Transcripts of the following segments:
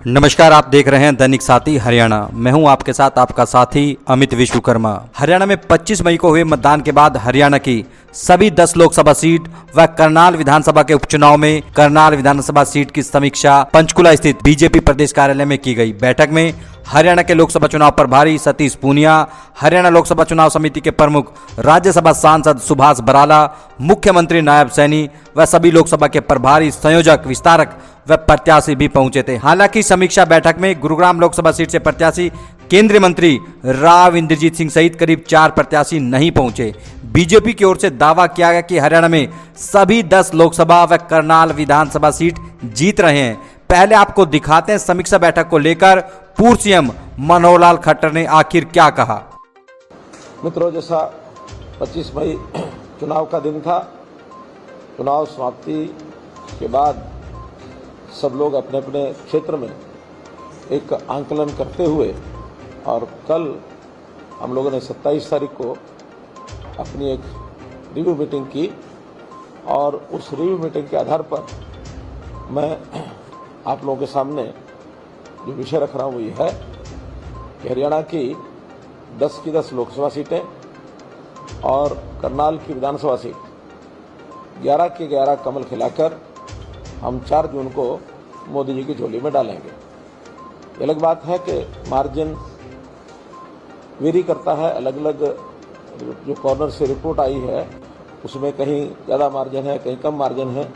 नमस्कार, आप देख रहे हैं दैनिक साथी हरियाणा। मैं हूं आपके साथ आपका साथी अमित विश्वकर्मा। हरियाणा में 25 मई को हुए मतदान के बाद हरियाणा की सभी 10 लोकसभा सीट व करनाल विधानसभा के उपचुनाव में करनाल विधानसभा सीट की समीक्षा पंचकुला स्थित बीजेपी प्रदेश कार्यालय में की गई। बैठक में हरियाणा के लोकसभा चुनाव प्रभारी सतीश पूनिया, हरियाणा लोकसभा चुनाव समिति के प्रमुख राज्यसभा सांसद सुभाष बराला, मुख्यमंत्री नायब सैनी व सभी लोकसभा के प्रभारी, संयोजक, विस्तारक व प्रत्याशी भी पहुंचे थे। हालांकि समीक्षा बैठक में गुरुग्राम लोकसभा सीट से प्रत्याशी केंद्रीय मंत्री राव इंद्रजीत सिंह सहित करीब 4 प्रत्याशी नहीं पहुंचे। बीजेपी की ओर से दावा किया गया कि हरियाणा में सभी 10 लोकसभा व करनाल विधानसभा सीट जीत रहे हैं। पहले आपको दिखाते हैं समीक्षा बैठक को लेकर पूर्व सीएम मनोहर लाल खट्टर ने आखिर क्या कहा। मित्रों, जैसा 25 मई चुनाव का दिन था, चुनाव समाप्ति के बाद सब लोग अपने अपने क्षेत्र में एक आंकलन करते हुए और कल हम लोगों ने 27 तारीख को अपनी एक रिव्यू मीटिंग की और उस रिव्यू मीटिंग के आधार पर मैं आप लोगों के सामने जो विषय रख रहा हूँ वो ये है कि हरियाणा की 10 की 10 लोकसभा सीटें और करनाल की विधानसभा सीट 11 की 11 कमल खिलाकर हम 4 जून को मोदी जी की झोली में डालेंगे। ये अलग बात है कि मार्जिन वेरी करता है, अलग अलग जो कॉर्नर से रिपोर्ट आई है उसमें कहीं ज़्यादा मार्जिन है, कहीं कम मार्जिन है।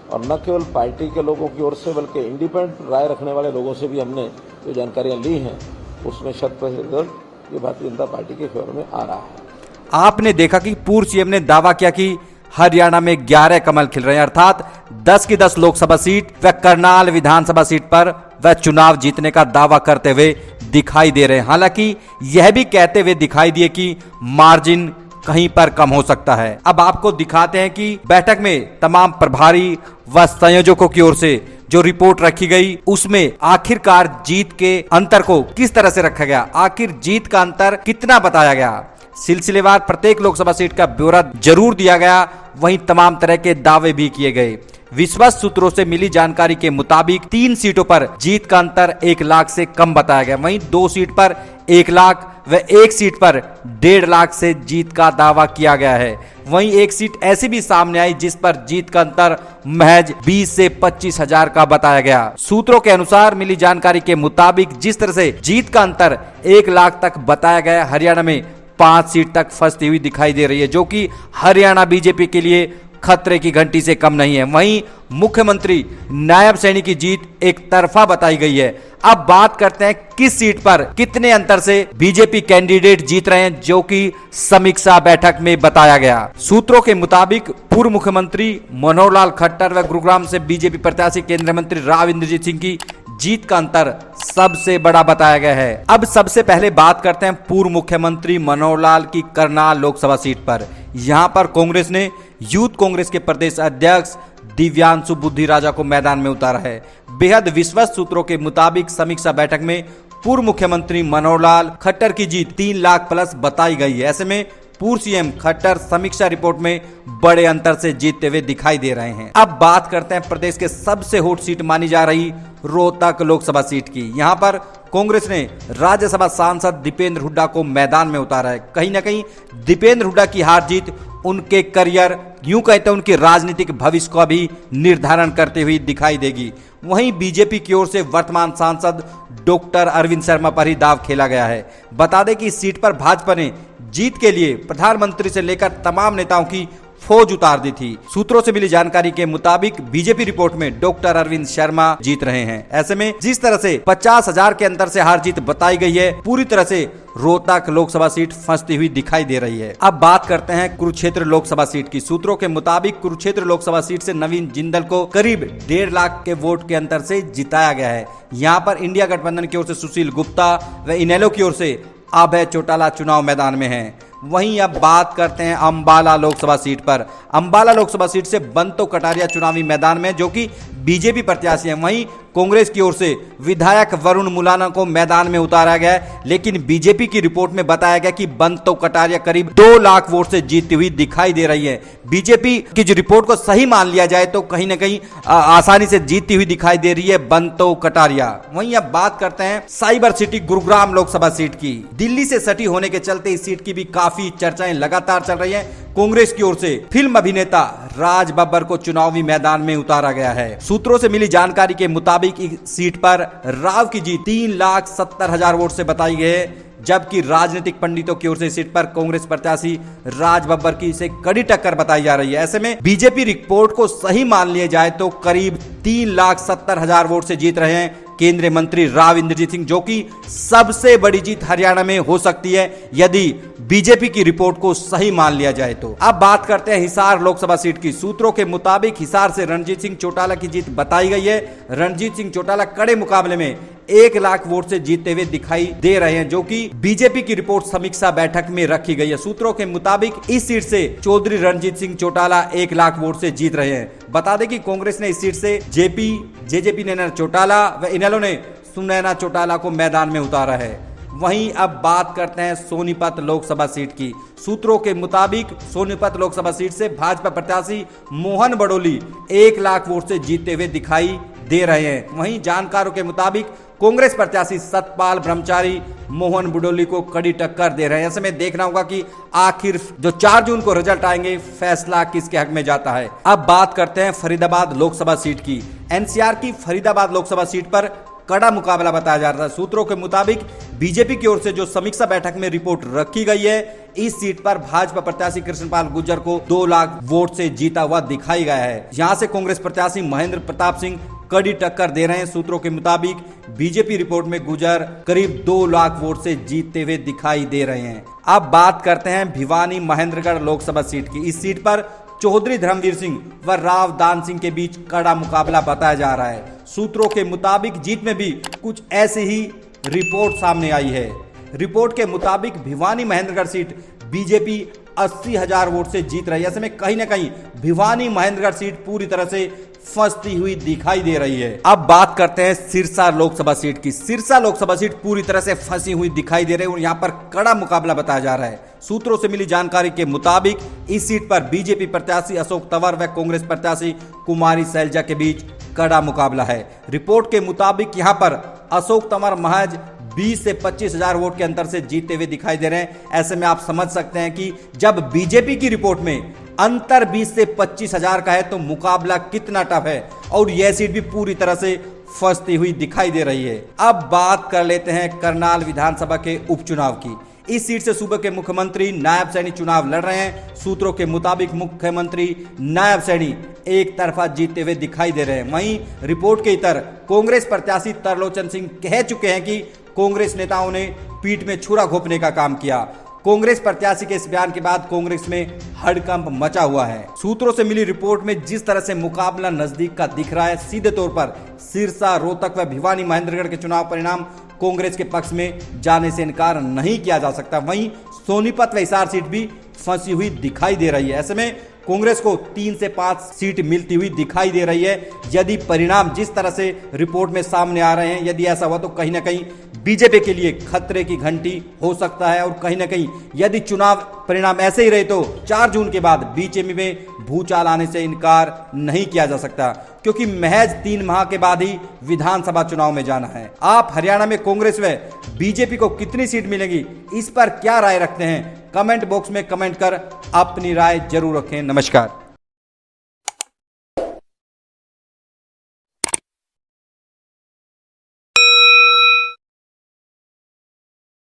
और न केवल पार्टी के लोगों की ओर से बल्कि इंडिपेंडेंट राय रखने वाले लोगों से भी हमने जो जानकारियाँ ली हैं उसमें 100% ये भारतीय जनता पार्टी के फेवर में आ रहा है। आपने देखा कि पूर्व सीएम ने दावा किया कि हरियाणा में 11 कमल खिल रहे हैं, अर्थात 10 की 10 लोकसभा सीट व करनाल विधानसभा सीट पर वह चुनाव जीतने का दावा करते हुए दिखाई दे रहे हैं। हालांकि यह भी कहते हुए दिखाई दिए कि मार्जिन कहीं पर कम हो सकता है। अब आपको दिखाते हैं कि बैठक में तमाम प्रभारी व संयोजकों की ओर से जो रिपोर्ट रखी गई उसमें आखिरकार जीत के अंतर को किस तरह से रखा गया, आखिर जीत का अंतर कितना बताया गया। सिलसिलेवार प्रत्येक लोकसभा सीट का ब्यौरा जरूर दिया गया, वहीं तमाम तरह के दावे भी किए गए। विश्वस्त सूत्रों से मिली जानकारी के मुताबिक 3 सीटों पर जीत का अंतर 1 लाख से कम बताया गया, वहीं 2 सीट पर 1 लाख व 1 सीट पर 1.5 लाख से जीत का दावा किया गया है। वहीं 1 सीट ऐसी भी सामने आई जिस पर जीत का अंतर महज 20 से 25 हजार का बताया गया। सूत्रों के अनुसार मिली जानकारी के मुताबिक जिस तरह से जीत का अंतर 1 लाख तक बताया गया, हरियाणा में 5 सीट तक फंसती हुई दिखाई दे रही है, जो कि हरियाणा बीजेपी के लिए खतरे की घंटी से कम नहीं है। वहीं मुख्यमंत्री नायब सैनी की जीत एक तरफा बताई गई है। अब बात करते हैं किस सीट पर कितने अंतर से बीजेपी कैंडिडेट जीत रहे हैं, जो कि समीक्षा बैठक में बताया गया। सूत्रों के मुताबिक पूर्व मुख्यमंत्री मनोहर लाल खट्टर व गुरुग्राम से बीजेपी प्रत्याशी केंद्रीय मंत्री राव इंद्रजीत सिंह की जीत का अंतर सबसे बड़ा बताया गया है। अब सबसे पहले बात करते हैं पूर्व मुख्यमंत्री मनोहर लाल की करनाल लोकसभा सीट पर। यहां पर कांग्रेस ने यूथ कांग्रेस के प्रदेश अध्यक्ष दिव्यांशु बुद्धि राजा को मैदान में उतारा है। बेहद विश्वस्त सूत्रों के मुताबिक समीक्षा बैठक में पूर्व मुख्यमंत्री मनोहर लाल खट्टर की जीत 3 लाख प्लस बताई गई है। ऐसे में पूर्व सीएम खट्टर समीक्षा रिपोर्ट में बड़े अंतर से जीतते हुए दिखाई दे रहे हैं। अब बात करते हैं प्रदेश के सबसे हॉट सीट मानी जा रही रोहतक लोकसभा सीट की। यहां पर कांग्रेस ने राज्यसभा सांसद दीपेंद्र हुड्डा को मैदान में उतारा है। कहीं ना कहीं दीपेंद्र हुड्डा की हार जीत उनके करियर, यूं कहते हैं उनके राजनीतिक भविष्य का भी निर्धारण करते हुए दिखाई देगी। वहीं बीजेपी की ओर से वर्तमान सांसद डॉक्टर अरविंद शर्मा पर ही दाव खेला गया है। बता दें कि इस सीट पर भाजपा ने जीत के लिए प्रधानमंत्री से लेकर तमाम नेताओं की फौज उतार दी थी। सूत्रों से मिली जानकारी के मुताबिक बीजेपी रिपोर्ट में डॉक्टर अरविंद शर्मा जीत रहे हैं। ऐसे में जिस तरह से 50 हजार के अंतर से हार जीत बताई गई है, पूरी तरह से रोहतक लोकसभा सीट फंसती हुई दिखाई दे रही है। अब बात करते हैं कुरुक्षेत्र लोकसभा सीट की। सूत्रों के मुताबिक कुरुक्षेत्र लोकसभा सीट से नवीन जिंदल को करीब 1.5 लाख के वोट के अंतर से जिताया गया है। यहाँ पर इंडिया गठबंधन की ओर से सुशील गुप्ता व इनेलो की ओर से अभय चौटाला चुनाव मैदान में हैं। वहीं अब बात करते हैं अंबाला लोकसभा सीट पर। अंबाला लोकसभा सीट से बंतो कटारिया चुनावी मैदान में, जो कि बीजेपी प्रत्याशी हैं। वहीं कांग्रेस की ओर से विधायक वरुण मुलाना को मैदान में उतारा गया है, लेकिन बीजेपी की रिपोर्ट में बताया गया कि बंतो कटारिया करीब 2 लाख वोट से जीतती हुई दिखाई दे रही है। बीजेपी की जो रिपोर्ट को सही मान लिया जाए तो कहीं ना कहीं आसानी से जीतती हुई दिखाई दे रही है बंतो कटारिया। वहीं अब बात करते हैं cyber city Gurugram Lok Sabha seat की। दिल्ली से सटी होने के चलते इस सीट की भी काफी चर्चाएं लगातार चल रही हैं। कांग्रेस की ओर से फिल्म अभिनेता राज बब्बर को चुनावी मैदान में उतारा गया है। सूत्रों से मिली जानकारी के मुताबिक इस सीट पर राव की जीत 3,70,000 वोट से बताई गई है, जबकि राजनीतिक पंडितों की ओर से सीट पर कांग्रेस प्रत्याशी राज बब्बर की इसे कड़ी टक्कर बताई जा रही है। ऐसे में बीजेपी रिपोर्ट को सही मान लिया जाए तो करीब 3,70,000 वोट से जीत रहे हैं केंद्रीय मंत्री राव इंद्रजीत सिंह, जो कि सबसे बड़ी जीत हरियाणा में हो सकती है यदि बीजेपी की रिपोर्ट को सही मान लिया जाए तो। अब बात करते हैं हिसार लोकसभा सीट की। सूत्रों के मुताबिक हिसार से रणजीत सिंह चौटाला की जीत बताई गई है। रणजीत सिंह चौटाला कड़े मुकाबले में 1 लाख वोट से जीतते हुए दिखाई दे रहे हैं, जो कि बीजेपी की रिपोर्ट समीक्षा बैठक में रखी गई है। सूत्रों के मुताबिक इस सीट से चौधरी रणजीत सिंह चौटाला 1 लाख वोट से जीत रहे हैं। बता दें कि कांग्रेस ने इस सीट से जेजेपी ने चौटाला व इनेलो ने सुनैना चौटाला को मैदान में उतारा है। वहीं अब बात करते हैं सोनीपत लोकसभा सीट की। सूत्रों के मुताबिक सोनीपत लोकसभा सीट से भाजपा प्रत्याशी मोहन बडोली 1 लाख वोट से जीतते हुए दिखाई दे रहे हैं। वहीं जानकारों के मुताबिक कांग्रेस प्रत्याशी सतपाल ब्रह्मचारी मोहन बडोली को कड़ी टक्कर दे रहे हैं। ऐसे में देखना होगा कि आखिर जो 4 जून को रिजल्ट आएंगे फैसला किसके हक में जाता है। अब बात करते हैं फरीदाबाद लोकसभा सीट की। एनसीआर की फरीदाबाद लोकसभा सीट पर कड़ा मुकाबला बताया जा रहा है। सूत्रों के मुताबिक बीजेपी की ओर से जो समीक्षा बैठक में रिपोर्ट रखी गई है, इस सीट पर भाजपा प्रत्याशी कृष्णपाल गुर्जर को 2 लाख वोट से जीता हुआ दिखाई गया है। यहां से कांग्रेस प्रत्याशी महेंद्र प्रताप सिंह कड़ी टक्कर दे रहे हैं। सूत्रों के मुताबिक बीजेपी रिपोर्ट में गुर्जर करीब 2 लाख वोट से जीतते हुए दिखाई दे रहे हैं। अब बात करते हैं भिवानी महेंद्रगढ़ लोकसभा सीट की। इस सीट पर चौधरी धर्मवीर सिंह व राव दान सिंह के बीच कड़ा मुकाबला बताया जा रहा है। सूत्रों के मुताबिक जीत में भी कुछ ऐसी ही रिपोर्ट सामने आई है। रिपोर्ट के मुताबिक Bhiwani Mahendragarh seat BJP 80,000 vote से जीत रही है। ऐसे में कहीं ना कहीं भिवानी महेंद्रगढ़ सीट पूरी तरह से फंसती हुई दिखाई दे रही है। अब बात करते हैं सिरसा लोकसभा सीट की। सिरसा लोकसभा सीट पूरी तरह से फंसी हुई दिखाई दे रही है और यहाँ पर कड़ा मुकाबला बताया जा रहा है। सूत्रों से मिली जानकारी के मुताबिक इस सीट पर बीजेपी प्रत्याशी अशोक तंवर व कांग्रेस प्रत्याशी कुमारी सैलजा के बीच कड़ा मुकाबला है। रिपोर्ट के मुताबिक यहाँ पर अशोक तंवर महज 20 से 25,000 वोट के अंतर से जीतते हुए दिखाई दे रहे हैं। ऐसे में आप समझ सकते हैं कि जब बीजेपी की रिपोर्ट में अंतर 20 से 25,000 का है तो मुकाबला कितना टफ है और यह सीट भी पूरी तरह से फंसती हुई दिखाई दे रही है। अब बात कर लेते हैं करनाल विधानसभा के उपचुनाव की। इस सीट से सूबे के मुख्यमंत्री नायब सैनी चुनाव लड़ रहे हैं। सूत्रों के मुताबिक मुख्यमंत्री नायब सैनी एक तरफा जीतते हुए दिखाई दे रहे हैं। वहीं रिपोर्ट के इतर कांग्रेस प्रत्याशी तरलोचन सिंह कह चुके हैं कि कांग्रेस नेताओं ने पीठ में छुरा घोंपने का काम किया। कांग्रेस प्रत्याशी के इस बयान के बाद कांग्रेस में हड़कंप मचा हुआ है। सूत्रों से मिली रिपोर्ट में जिस तरह से मुकाबला नजदीक का दिख रहा है, सीधे तौर पर सिरसा, रोहतक व भिवानी महेंद्रगढ़ के चुनाव परिणाम कांग्रेस के पक्ष में जाने से इनकार नहीं किया जा सकता। वहीं सोनीपत व हिसार सीट भी फंसी हुई दिखाई दे रही है। ऐसे में कांग्रेस को 3 से 5 सीट मिलती हुई दिखाई दे रही है। यदि परिणाम जिस तरह से रिपोर्ट में सामने आ रहे हैं, यदि ऐसा हुआ तो कहीं ना कहीं बीजेपी के लिए खतरे की घंटी हो सकता है और कहीं ना कहीं यदि चुनाव परिणाम ऐसे ही रहे तो 4 जून के बाद बीजेपी में भूचाल आने से इनकार नहीं किया जा सकता, क्योंकि महज 3 माह के बाद ही विधानसभा चुनाव में जाना है। आप हरियाणा में कांग्रेस व बीजेपी को कितनी सीट मिलेगी, इस पर क्या राय रखते हैं? कमेंट बॉक्स में कमेंट कर अपनी राय जरूर रखें। नमस्कार।